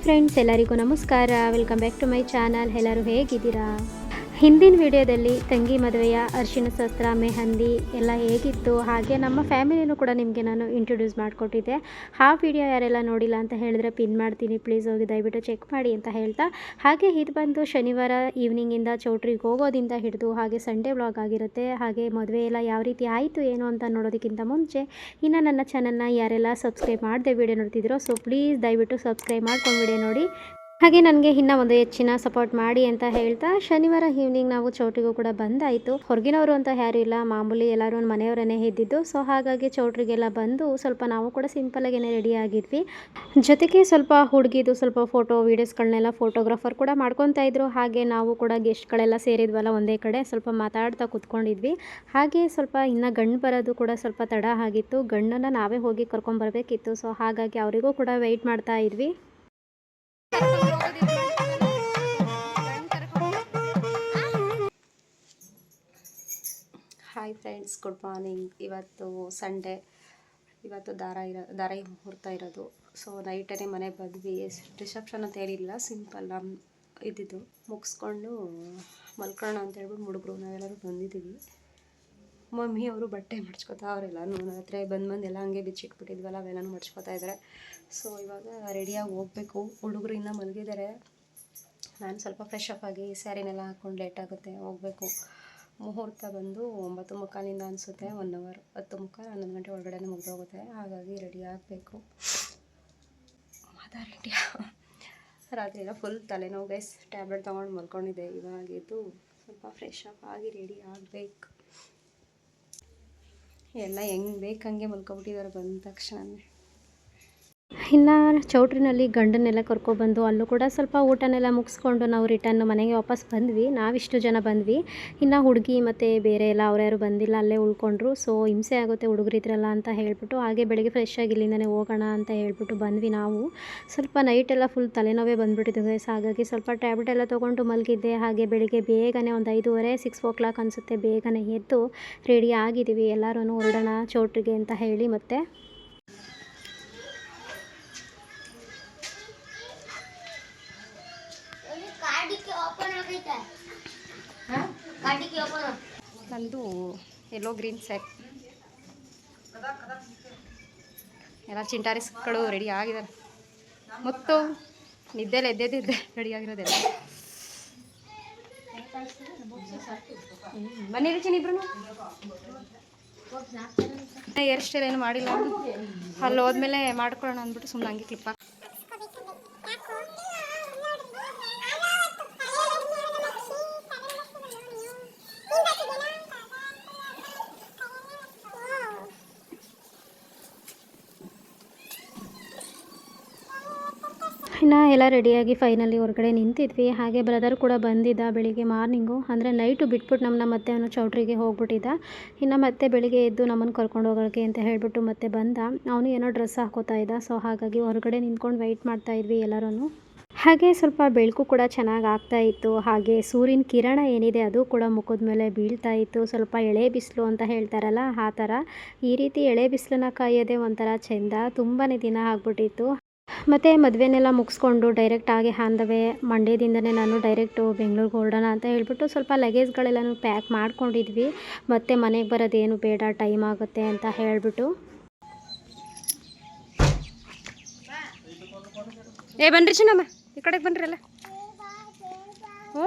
Friends, ಎಲ್ಲರಿಗೂ ನಮಸ್ಕಾರ. Welcome back to my channel. ಎಲ್ಲರೂ ಹೇಗಿದ್ದೀರಾ? ಹಿಂದಿನ ವಿಡಿಯೋದಲ್ಲಿ ತಂಗಿ ಮದುವೆಯ ಅರಿಶಿಣ ಶಾಸ್ತ್ರ, ಮೆಹಂದಿ ಎಲ್ಲ ಹೇಗಿತ್ತು, ಹಾಗೆ ನಮ್ಮ ಫ್ಯಾಮಿಲಿನೂ ಕೂಡ ನಿಮಗೆ ನಾನು ಇಂಟ್ರೊಡ್ಯೂಸ್ ಮಾಡಿಕೊಟ್ಟಿದ್ದೆ. ಆ ವಿಡಿಯೋ ಯಾರೆಲ್ಲ ನೋಡಿಲ್ಲ ಅಂತ ಹೇಳಿದ್ರೆ ಪಿನ್ ಮಾಡ್ತೀನಿ, ಪ್ಲೀಸ್ ಹೋಗಿ ದಯವಿಟ್ಟು ಚೆಕ್ ಮಾಡಿ ಅಂತ ಹೇಳ್ತಾ, ಹಾಗೆ ಇದು ಬಂದು ಶನಿವಾರ ಈವ್ನಿಂಗಿಂದ ಚೌಟ್ರಿಗೆ ಹೋಗೋದಿಂದ ಹಿಡಿದು ಹಾಗೆ ಸಂಡೇ ವ್ಲಾಗ್ ಆಗಿರುತ್ತೆ. ಹಾಗೆ ಮದುವೆ ಎಲ್ಲ ಯಾವ ರೀತಿ ಆಯಿತು ಏನು ಅಂತ ನೋಡೋದಕ್ಕಿಂತ ಮುಂಚೆ ಇನ್ನು ನನ್ನ ಚಾನಲ್ನ ಯಾರೆಲ್ಲ ಸಬ್ಸ್ಕ್ರೈಬ್ ಮಾಡದೆ ವಿಡಿಯೋ ನೋಡ್ತಿದ್ದೀರೋ ಸೊ ಪ್ಲೀಸ್ ದಯವಿಟ್ಟು ಸಬ್ಸ್ಕ್ರೈಬ್ ಮಾಡ್ಕೊಂಡು ವಿಡಿಯೋ ನೋಡಿ, ಹಾಗೆ ನನಗೆ ಇನ್ನೂ ಒಂದು ಹೆಚ್ಚಿನ ಸಪೋರ್ಟ್ ಮಾಡಿ ಅಂತ ಹೇಳ್ತಾ, ಶನಿವಾರ ಈವ್ನಿಂಗ್ ನಾವು ಚೌಟ್ರಿಗೂ ಕೂಡ ಬಂದಾಯಿತು. ಹೊರಗಿನವರು ಅಂತ ಯಾರೂ ಇಲ್ಲ, ಮಾಮೂಲಿ ಎಲ್ಲರೂ ಮನೆಯವರನ್ನೇ ಇದ್ದಿದ್ದು. ಸೊ ಹಾಗಾಗಿ ಚೌಟ್ರಿಗೆಲ್ಲ ಬಂದು ಸ್ವಲ್ಪ ನಾವು ಕೂಡ ಸಿಂಪಲಾಗೇ ರೆಡಿ ಆಗಿದ್ವಿ. ಜೊತೆಗೆ ಸ್ವಲ್ಪ ಹುಡುಗಿದು ಸ್ವಲ್ಪ ಫೋಟೋ ವೀಡಿಯೋಸ್ಗಳನ್ನೆಲ್ಲ ಫೋಟೋಗ್ರಾಫರ್ ಕೂಡ ಮಾಡ್ಕೊತಾ ಇದ್ರು. ಹಾಗೆ ನಾವು ಕೂಡ ಗೆಸ್ಟ್ಗಳೆಲ್ಲ ಸೇರಿದ್ವಲ್ಲ ಒಂದೇ ಕಡೆ, ಸ್ವಲ್ಪ ಮಾತಾಡ್ತಾ ಕೂತ್ಕೊಂಡಿದ್ವಿ. ಹಾಗೆ ಸ್ವಲ್ಪ ಇನ್ನು ಗಂಡು ಬರೋದು ಕೂಡ ಸ್ವಲ್ಪ ತಡ ಆಗಿತ್ತು. ಗಂಡನ್ನು ನಾವೇ ಹೋಗಿ ಕರ್ಕೊಂಬರ್ಬೇಕಿತ್ತು. ಸೊ ಹಾಗಾಗಿ ಅವರಿಗೂ ಕೂಡ ವೆಯ್ಟ್ ಮಾಡ್ತಾ ಇದ್ವಿ. Hi friends, good morning. ಇವತ್ತು ಸಂಡೇ, ಇವತ್ತು ದಾರ ಮುಹೂರ್ತ ಇರೋದು. ಸೊ ನೈಟೇ ಮನೆಗೆ ಬಂದ್ವಿ. ರಿಸೆಪ್ಷನ್ ಅಂತ ಏನಿಲ್ಲ, ಸಿಂಪಲ್ ಇದ್ದಿದ್ದು ಮುಗಿಸ್ಕೊಂಡು ಮಲ್ಕೊಳ್ಳೋಣ ಅಂತ ಹೇಳ್ಬಿಟ್ಟು ಹುಡುಗರು ನಾವೆಲ್ಲರೂ ಬಂದಿದ್ದೀವಿ. ಮಮ್ಮಿ ಅವರು ಬಟ್ಟೆ ಮಡ್ಚ್ಕೊತಾ ಅವರೆಲ್ಲ ನನ್ನ ಹತ್ರ ಬಂದೆಲ್ಲ ಹಂಗೆ ಬಿಚ್ಚಿಟ್ಬಿಟ್ಟಿದ್ವಲ್ಲ, ಅವೆಲ್ಲನೂ ಮಡ್ಚ್ಕೊತಾ ಇದ್ದಾರೆ. ಸೊ ಇವಾಗ ರೆಡಿಯಾಗಿ ಹೋಗಬೇಕು. ಹುಡುಗರು ಇನ್ನೂ ಮಲಗಿದ್ದಾರೆ. ನಾನು ಸ್ವಲ್ಪ ಫ್ರೆಶ್ ಅಪ್ ಆಗಿ ಸ್ಯಾರಿನೆಲ್ಲ ಹಾಕ್ಕೊಂಡು ಲೇಟ್ ಆಗುತ್ತೆ, ಹೋಗಬೇಕು. ಮುಹೂರ್ತ ಬಂದು 9:45 ಅನಿಸುತ್ತೆ. 1 ಅವರ್, 10:45 11 ಗಂಟೆ ಒಳಗಡೆ ಮುಗಿದೋಗುತ್ತೆ. ಹಾಗಾಗಿ ರೆಡಿ ಆಗಬೇಕು. ರೆಡಿ ರಾತ್ರಿ ಎಲ್ಲ ಫುಲ್ ತಲೆನೋವು ಗೈಸ್, ಟ್ಯಾಬ್ಲೆಟ್ ತೊಗೊಂಡು ಮಲ್ಕೊಂಡಿದ್ದೆ. ಇವಾಗಿದ್ದು ಸ್ವಲ್ಪ ಫ್ರೆಶ್ ಅಪ್ ಆಗಿ ರೆಡಿ ಆಗಬೇಕು. ಎಲ್ಲ ಹೆಂಗೆ ಬೇಕು ಹಂಗೆ ಮಲ್ಕೊಬಿಟ್ಟಿದ್ದಾರೆ ಬಂದ ತಕ್ಷಣವೇ. ಇನ್ನು ಚೌಟ್ರಿನಲ್ಲಿ ಗಂಡನ್ನೆಲ್ಲ ಕರ್ಕೊಬಂದು ಅಲ್ಲೂ ಕೂಡ ಸ್ವಲ್ಪ ಊಟನೆಲ್ಲ ಮುಗಿಸ್ಕೊಂಡು ನಾವು ರಿಟರ್ನ್ ಮನೆಗೆ ವಾಪಸ್ ಬಂದ್ವಿ. ನಾವಿಷ್ಟು ಜನ ಬಂದ್ವಿ. ಇನ್ನು ಹುಡುಗಿ ಮತ್ತು ಬೇರೆ ಎಲ್ಲ ಅವ್ರ್ಯಾರು ಬಂದಿಲ್ಲ, ಅಲ್ಲೇ ಉಳ್ಕೊಂಡ್ರು. ಸೊ ಹಿಂಸೆ ಆಗುತ್ತೆ ಹುಡುಗರಿದ್ರಲ್ಲ ಅಂತ ಹೇಳ್ಬಿಟ್ಟು, ಹಾಗೆ ಬೆಳಗ್ಗೆ ಫ್ರೆಶ್ ಆಗಿ ಇಲ್ಲಿಂದನೇ ಹೋಗೋಣ ಅಂತ ಹೇಳ್ಬಿಟ್ಟು ಬಂದ್ವಿ ನಾವು. ಸ್ವಲ್ಪ ನೈಟೆಲ್ಲ ಫುಲ್ ತಲೆನೋವೇ ಬಂದುಬಿಟ್ಟಿದ್ದು ಗೈಸ್. ಹಾಗಾಗಿ ಸ್ವಲ್ಪ ಟ್ಯಾಬ್ಲೆಟ್ ಎಲ್ಲ ತೊಗೊಂಡು ಮಲಗಿದ್ದೆ. ಹಾಗೆ ಬೆಳಿಗ್ಗೆ ಬೇಗನೆ ಒಂದು 5:30 6 o'clock ಅನಿಸುತ್ತೆ, ಬೇಗನೆ ಎದ್ದು ರೆಡಿ ಆಗಿದ್ದೀವಿ. ಎಲ್ಲರೂ ಹೊರಡೋಣ ಚೌಟ್ರಿಗೆ ಅಂತ ಹೇಳಿ. ಮತ್ತೆ ನಂದು ಎಲ್ಲೋ ಗ್ರೀನ್ ಸ್ಯಾಕ್, ಎಲ್ಲ ಚಿಂಟಾರಿಸ್ಗಳು ರೆಡಿ ಆಗಿದ್ದಾರೆ. ಮತ್ತು ನಿದ್ದೆಲ್ಲ ಎದ್ದಿದ್ದೆ ರೆಡಿ ಆಗಿರೋದೆಲ್ಲ. ಮನೇಲಿ ಚಿನ್ನಿಬ್ರು ಹೇರ್ ಸ್ಟೈಲ್ ಏನು ಮಾಡಿಲ್ಲ, ಅಲ್ಲಿ ಹೋದ್ಮೇಲೆ ಮಾಡ್ಕೊಳ್ಳೋಣ ಅಂದ್ಬಿಟ್ಟು ಸುಮ್ಮನೆ ಹಂಗೆ ಕ್ಲಿಪ್ ಹಾಕಿ. ಇನ್ನು ಎಲ್ಲ ರೆಡಿಯಾಗಿ ಫೈನಲಿ ಹೊರಗಡೆ ನಿಂತಿದ್ವಿ. ಹಾಗೆ ಬ್ರದರ್ ಕೂಡ ಬಂದಿದ್ದ ಬೆಳಿಗ್ಗೆ ಮಾರ್ನಿಂಗು, ಅಂದರೆ ನೈಟು ಬಿಟ್ಬಿಟ್ಟು ನಮ್ಮನ್ನ ಮತ್ತೆ ಅವನು ಚೌಟ್ರಿಗೆ ಹೋಗ್ಬಿಟ್ಟಿದ್ದ. ಇನ್ನು ಮತ್ತೆ ಬೆಳಿಗ್ಗೆ ಎದ್ದು ನಮ್ಮನ್ನು ಕರ್ಕೊಂಡು ಹೋಗೋಕ್ಕೆ ಅಂತ ಹೇಳಿಬಿಟ್ಟು ಮತ್ತೆ ಬಂದ. ಅವನು ಏನೋ ಡ್ರೆಸ್ ಹಾಕೋತಾ ಇದ್ದ. ಸೊ ಹಾಗಾಗಿ ಹೊರಗಡೆ ನಿಂತ್ಕೊಂಡು ವೆಯ್ಟ್ ಮಾಡ್ತಾ ಇದ್ವಿ ಎಲ್ಲರೂ. ಹಾಗೆ ಸ್ವಲ್ಪ ಬೆಳಕು ಕೂಡ ಚೆನ್ನಾಗಿ ಆಗ್ತಾ ಇತ್ತು. ಹಾಗೆ ಸೂರ್ಯನ ಕಿರಣ ಏನಿದೆ ಅದು ಕೂಡ ಮುಖದ ಮೇಲೆ ಬೀಳ್ತಾ ಇತ್ತು. ಸ್ವಲ್ಪ ಎಳೆ ಬಿಸಿಲು ಅಂತ ಹೇಳ್ತಾರಲ್ಲ ಆ ಥರ, ಈ ರೀತಿ ಎಳೆ ಬಿಸಿಲನ್ನ ಕಾಯೋದೇ ಒಂಥರ ಚೆಂದ. ತುಂಬಾ ದಿನ ಆಗ್ಬಿಟ್ಟಿತ್ತು. ಮತ್ತು ಮದುವೆನೆಲ್ಲ ಮುಗಿಸ್ಕೊಂಡು ಡೈರೆಕ್ಟ್ ಆಗಿ ಆನ್ ದ ವೇ ಮಂಡ್ಯದಿಂದನೇ ನಾನು ಡೈರೆಕ್ಟು ಬೆಂಗಳೂರಿಗೆ ಹೊರಡೋಣ ಅಂತ ಹೇಳ್ಬಿಟ್ಟು ಸ್ವಲ್ಪ ಲಗೇಜ್ಗಳೆಲ್ಲನೂ ಪ್ಯಾಕ್ ಮಾಡ್ಕೊಂಡಿದ್ವಿ. ಮತ್ತು ಮನೆಗೆ ಬರೋದೇನು ಬೇಡ, ಟೈಮ್ ಆಗುತ್ತೆ ಅಂತ ಹೇಳಿಬಿಟ್ಟು. ಬನ್ರಿ ಚಿನ್ನಮ್ಮ, ಈ ಕಡೆಗೆ ಬನ್ರಿ ಅಲ್ಲ. ಓ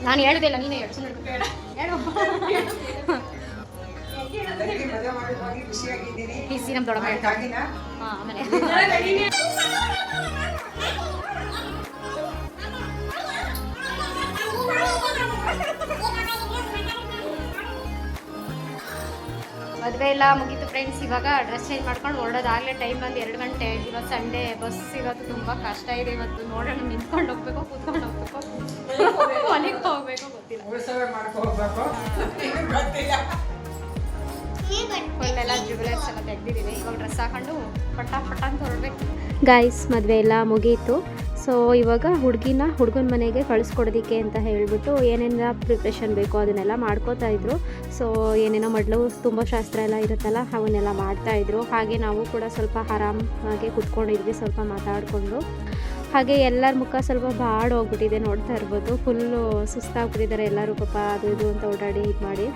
ನಾನು ಹೇಳುದಿಲ್ಲ, ನೀನೇ ಹೇಳು. ಬಿಸಿ ನಮ್ಮ ದೊಡ್ಡಮ್ಮ ಹೇಳ್ತಾರೆ. ಆಮೇಲೆ ಮದುವೆ ಎಲ್ಲ ಮುಗೀತು ಫ್ರೆಂಡ್ಸ್. ಇವಾಗ ಡ್ರೆಸ್ ಚೇಂಜ್ ಮಾಡ್ಕೊಂಡು ಹೊರಡೋದಾಗಲೇ ಟೈಮ್ ಬಂದು 2 ಗಂಟೆ. ಇವತ್ತು ಸಂಡೇ, ಬಸ್ ಸಿಗೋದು ತುಂಬ ಕಷ್ಟ ಇದೆ ಇವತ್ತು. ನೋಡೋಣ, ನಿಂತ್ಕೊಂಡು ಹೋಗ್ಬೇಕು, ಕೂತ್ಕೊಂಡು ಹೋಗ್ಬೇಕು, ಮನೆಗೆ ಹೋಗ್ಬೇಕು ಗೊತ್ತಿಲ್ಲ. ಫುಲ್ಲೆಲ್ಲ ಜ್ಯುವೆಲರ್ಸ್ ಎಲ್ಲ ತೆಗ್ದಿದ್ದೀನಿ. ಇವಾಗ ಡ್ರೆಸ್ ಹಾಕೊಂಡು ಪಟ್ಟ ಅಂತ ಹೊರಡ್ಬೇಕು. ಗೈಸ್, ಮದುವೆ ಎಲ್ಲ ಮುಗೀತು. ಸೊ ಇವಾಗ ಹುಡುಗನ ಮನೆಗೆ ಕಳಿಸ್ಕೊಡೋದಕ್ಕೆ ಅಂತ ಹೇಳಿಬಿಟ್ಟು ಏನೇನು ಪ್ರಿಪ್ರೇಷನ್ ಬೇಕೋ ಅದನ್ನೆಲ್ಲ ಮಾಡ್ಕೋತಾ ಇದ್ರು. ಸೊ ಏನೇನೋ ಮೊದಲು ತುಂಬ ಶಾಸ್ತ್ರ ಎಲ್ಲ ಇರುತ್ತಲ್ಲ, ಅವನ್ನೆಲ್ಲ ಮಾಡ್ತಾಯಿದ್ರು. ಹಾಗೆ ನಾವು ಕೂಡ ಸ್ವಲ್ಪ ಆರಾಮಾಗಿ ಕುತ್ಕೊಂಡಿದ್ವಿ, ಸ್ವಲ್ಪ ಮಾತಾಡಿಕೊಂಡು. ಹಾಗೆ ಎಲ್ಲರ ಮುಖ ಸ್ವಲ್ಪ ಬಾಡೋಗ್ಬಿಟ್ಟಿದೆ, ನೋಡ್ತಾ ಇರ್ಬೋದು. ಫುಲ್ಲು ಸುಸ್ತಾಗ್ಬಿಟ್ಟಿದ್ದಾರೆ ಎಲ್ಲರೂ ಪಾಪ, ಅದು ಇದು ಅಂತ ಓಡಾಡಿ ಇದು ಮಾಡಿ.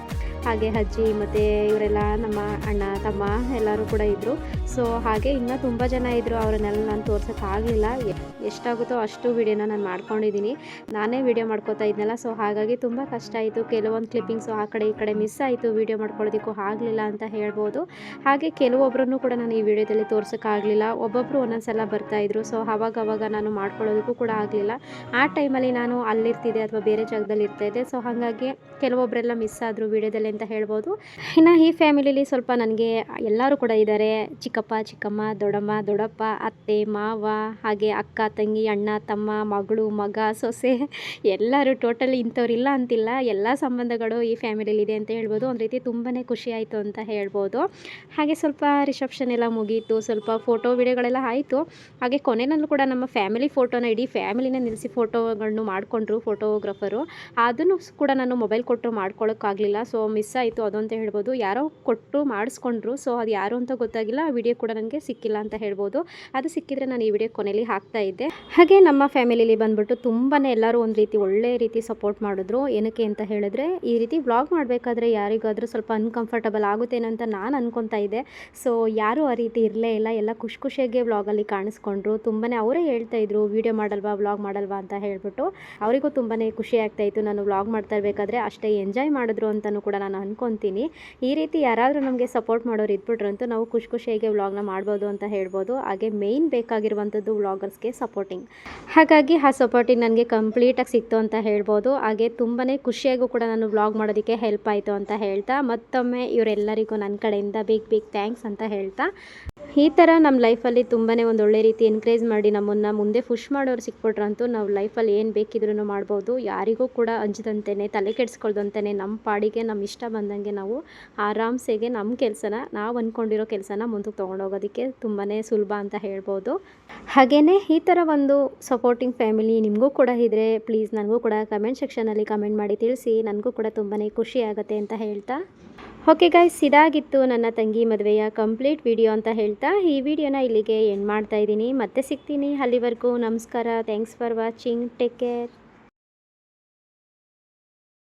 ಹಾಗೆ ಅಜ್ಜಿ ಮತ್ತು ಇವರೆಲ್ಲ ನಮ್ಮ ಅಣ್ಣ ತಮ್ಮ ಎಲ್ಲರೂ ಕೂಡ ಇದ್ದರು. ಸೊ ಹಾಗೆ ಇನ್ನೂ ತುಂಬ ಜನ ಇದ್ದರು, ಅವರನ್ನೆಲ್ಲ ನಾನು ತೋರ್ಸೋಕ್ಕಾಗಲಿಲ್ಲ. ಎಷ್ಟಾಗುತ್ತೋ ಅಷ್ಟು ವೀಡಿಯೋನ ನಾನು ಮಾಡ್ಕೊಂಡಿದ್ದೀನಿ. ನಾನೇ ವೀಡಿಯೋ ಮಾಡ್ಕೋತಾ ಇದ್ನಲ್ಲ, ಸೊ ಹಾಗಾಗಿ ತುಂಬ ಕಷ್ಟ ಆಯಿತು. ಕೆಲವೊಂದು ಕ್ಲಿಪ್ಪಿಂಗ್ಸು ಆ ಕಡೆ ಈ ಕಡೆ ಮಿಸ್ ಆಯಿತು, ವೀಡಿಯೋ ಮಾಡ್ಕೊಳ್ಳೋದಕ್ಕೂ ಆಗಲಿಲ್ಲ ಅಂತ ಹೇಳ್ಬೋದು. ಹಾಗೆ ಕೆಲವೊಬ್ಬರನ್ನು ಕೂಡ ನಾನು ಈ ವಿಡಿಯೋದಲ್ಲಿ ತೋರ್ಸೋಕ್ಕಾಗಲಿಲ್ಲ. ಒಬ್ಬೊಬ್ಬರು ಒಂದೊಂದು ಸಲ ಬರ್ತಾಯಿದ್ರು. ಸೊ ಆವಾಗ ನಾನು ಮಾಡ್ಕೊಳ್ಳೋದಕ್ಕೂ ಕೂಡ ಆಗಲಿಲ್ಲ. ಆ ಟೈಮಲ್ಲಿ ನಾನು ಅಲ್ಲಿರ್ತಿದ್ದೆ ಅಥವಾ ಬೇರೆ ಜಾಗದಲ್ಲಿ ಇರ್ತಾಯಿದ್ದೆ. ಸೊ ಹಾಗಾಗಿ ಕೆಲವೊಬ್ಬರೆಲ್ಲ ಮಿಸ್ ಆದರು ವೀಡಿಯೋದಲ್ಲಿ ಅಂತ ಹೇಳ್ಬೋದು. ಇನ್ನು ಈ ಫ್ಯಾಮಿಲಿಲಿ ಸ್ವಲ್ಪ ನನಗೆ ಎಲ್ಲರೂ ಕೂಡ ಇದ್ದಾರೆ. ಚಿಕ್ಕಪ್ಪ ಚಿಕ್ಕಮ್ಮ, ದೊಡ್ಡಮ್ಮ ದೊಡ್ಡಪ್ಪ, ಅತ್ತೆ ಮಾವ, ಹಾಗೆ ಅಕ್ಕ ತಂಗಿ, ಅಣ್ಣ ತಮ್ಮ, ಮಗಳು ಮಗ, ಸೊಸೆ, ಎಲ್ಲರೂ ಟೋಟಲಿ ಇಂಥವ್ರಿಲ್ಲ ಅಂತಿಲ್ಲ, ಎಲ್ಲ ಸಂಬಂಧಗಳು ಈ ಫ್ಯಾಮಿಲಿಲಿದೆ ಅಂತ ಹೇಳ್ಬೋದು. ಒಂದು ರೀತಿ ತುಂಬಾ ಖುಷಿ ಆಯಿತು ಅಂತ ಹೇಳ್ಬೋದು. ಹಾಗೆ ಸ್ವಲ್ಪ ರಿಸೆಪ್ಷನ್ ಎಲ್ಲ ಮುಗೀತು, ಸ್ವಲ್ಪ ಫೋಟೋ ವಿಡಿಯೋಗಳೆಲ್ಲ ಆಯಿತು. ಹಾಗೆ ಕೊನೆಯಲ್ಲೂ ಕೂಡ ನಮ್ಮ ಫ್ಯಾಮಿಲಿ ಫೋಟೋನ ಇಡೀ ಫ್ಯಾಮಿಲಿನ ನಿಲ್ಲಿಸಿ ಫೋಟೋಗಳನ್ನು ಮಾಡಿಕೊಂಡ್ರು ಫೋಟೋಗ್ರಾಫರು. ಅದನ್ನು ಕೂಡ ನಾನು ಮೊಬೈಲ್ ಕೊಟ್ಟು ಮಾಡ್ಕೊಳ್ಳೋಕ್ಕಾಗಲಿಲ್ಲ. ಸೊ ಮಿಸ್ ಆಯಿತು ಅದು ಅಂತ ಹೇಳ್ಬೋದು. ಯಾರೋ ಕೊಟ್ಟು ಮಾಡಿಸ್ಕೊಂಡ್ರು. ಸೊ ಅದು ಯಾರು ಅಂತ ಗೊತ್ತಾಗಿಲ್ಲ. ಆ ವಿಡಿಯೋ ಕೂಡ ನನಗೆ ಸಿಕ್ಕಿಲ್ಲ ಅಂತ ಹೇಳ್ಬೋದು. ಅದು ಸಿಕ್ಕಿದ್ರೆ ನಾನು ಈ ವಿಡಿಯೋ ಕೊನೆಯಲ್ಲಿ ಹಾಕ್ತಾ ಇದ್ದೆ. ಹಾಗೆ ನಮ್ಮ ಫ್ಯಾಮಿಲಿಲಿ ಬಂದ್ಬಿಟ್ಟು ತುಂಬಾ ಎಲ್ಲರೂ ಒಂದು ರೀತಿ ಒಳ್ಳೆ ರೀತಿ ಸಪೋರ್ಟ್ ಮಾಡಿದ್ರು. ಏನಕ್ಕೆ ಅಂತ ಹೇಳಿದ್ರೆ, ಈ ರೀತಿ ವ್ಲಾಗ್ ಮಾಡಬೇಕಾದ್ರೆ ಯಾರಿಗಾದರೂ ಸ್ವಲ್ಪ ಅನ್ಕಂಫರ್ಟಬಲ್ ಆಗುತ್ತೇನೋ ಅಂತ ನಾನು ಅನ್ಕೊತಾ ಇದ್ದೆ. ಸೊ ಯಾರೂ ಆ ರೀತಿ ಇರಲೇ ಇಲ್ಲ, ಎಲ್ಲ ಖುಷಿಯಾಗಿ ವ್ಲಾಗಲ್ಲಿ ಕಾಣಿಸ್ಕೊಂಡ್ರು. ತುಂಬಾ ಅವರೇ ಹೇಳ್ತಾಯಿದ್ರು, ವೀಡಿಯೋ ಮಾಡಲ್ವಾ ವ್ಲಾಗ್ ಮಾಡಲ್ವಾ ಅಂತ ಹೇಳ್ಬಿಟ್ಟು. ಅವರಿಗೂ ತುಂಬಾ ಖುಷಿ ಆಗ್ತಾಯಿತ್ತು ನಾನು ವ್ಲಾಗ್ ಮಾಡ್ತಾ ಇರಬೇಕಾದ್ರೆ. ಅಷ್ಟೇ ಎಂಜಾಯ್ ಮಾಡಿದ್ರು ಅಂತಲೂ ಕೂಡ ನಾನು ಅನ್ಕೊತೀನಿ. ಈ ರೀತಿ ಯಾರಾದರೂ ನಮಗೆ ಸಪೋರ್ಟ್ ಮಾಡೋರು ಇದ್ಬಿಟ್ರಂತೂ ನಾವು ಖುಷಿಯಾಗಿ ವ್ಲಾಗ್ನ ಮಾಡ್ಬೋದು ಅಂತ ಹೇಳ್ಬೋದು. ಹಾಗೆ ಮೇಯ್ನ್ ಬೇಕಾಗಿರುವಂಥದ್ದು ವ್ಲಾಗರ್ಸ್ಗೆ ಸಪೋರ್ಟಿಂಗ್. ಹಾಗಾಗಿ ಆ ಸಪೋರ್ಟಿಂಗ್ ನನಗೆ ಕಂಪ್ಲೀಟಾಗಿ ಸಿಕ್ತು ಅಂತ ಹೇಳ್ಬೋದು. ಹಾಗೆ ತುಂಬಾ ಖುಷಿಯಾಗೂ ಕೂಡ ನಾನು ವ್ಲಾಗ್ ಮಾಡೋದಕ್ಕೆ ಹೆಲ್ಪ್ ಆಯಿತು ಅಂತ ಹೇಳ್ತಾ, ಮತ್ತೊಮ್ಮೆ ಇವರೆಲ್ಲರಿಗೂ ನನ್ನ ಕಡೆಯಿಂದ ಬಿಗ್ ಥ್ಯಾಂಕ್ಸ್ ಅಂತ ಹೇಳ್ತಾ, ಈ ಥರ ನಮ್ಮ ಲೈಫಲ್ಲಿ ತುಂಬಾ ಒಂದು ಒಳ್ಳೆ ರೀತಿ ಎನ್ಕರೇಜ್ ಮಾಡಿ ನಮ್ಮನ್ನು ಮುಂದೆ ಪುಷ್ ಮಾಡೋರು ಸಿಕ್ಬಿಟ್ರಂತೂ ನಾವು ಲೈಫಲ್ಲಿ ಏನು ಬೇಕಿದ್ರೂ ಮಾಡ್ಬೋದು. ಯಾರಿಗೂ ಕೂಡ ಅಂಜದಂತೆಯೇ, ತಲೆ ಕೆಡಿಸ್ಕೊಳ್ದಂತೆಯೇ ನಮ್ಮ ಪಾಡಿಗೆ ನಮ್ಮ ಇಷ್ಟ ಬಂದಂಗೆ ನಾವು ಆರಾಮ್ಸೆಗೆ ನಮ್ಮ ಕೆಲಸನ, ನಾವು ಅಂದ್ಕೊಂಡಿರೋ ಕೆಲಸನ ಮುಂದಕ್ಕೆ ತೊಗೊಂಡೋಗೋದಕ್ಕೆ ತುಂಬಾ ಸುಲಭ ಅಂತ ಹೇಳ್ಬೋದು. ಹಾಗೆಯೇ ಈ ಥರ ಒಂದು ಸಪೋರ್ಟಿಂಗ್ ಫ್ಯಾಮಿಲಿ ನಿಮಗೂ ಕೂಡ ಇದ್ದರೆ ಪ್ಲೀಸ್ ನನಗೂ ಕೂಡ ಕಮೆಂಟ್ ಸೆಕ್ಷನಲ್ಲಿ ಕಮೆಂಟ್ ಮಾಡಿ ತಿಳಿಸಿ. ನನಗೂ ಕೂಡ ತುಂಬಾ ಖುಷಿ ಆಗುತ್ತೆ ಅಂತ ಹೇಳ್ತಾ, ಓಕೆ ಗೈಸ್, ಇದಾಗಿತ್ತು ನನ್ನ ತಂಗಿ ಮದುವೆಯ ಕಂಪ್ಲೀಟ್ ವಿಡಿಯೋ ಅಂತ ಹೇಳ್ತಾ ಈ ವಿಡಿಯೋನ ಇಲ್ಲಿಗೆ ಎಂಡ್ ಮಾಡ್ತಾ ಇದ್ದೀನಿ. ಮತ್ತೆ ಸಿಗ್ತೀನಿ. ಅಲ್ಲಿವರೆಗೂ ನಮಸ್ಕಾರ. Thanks for watching. Take care.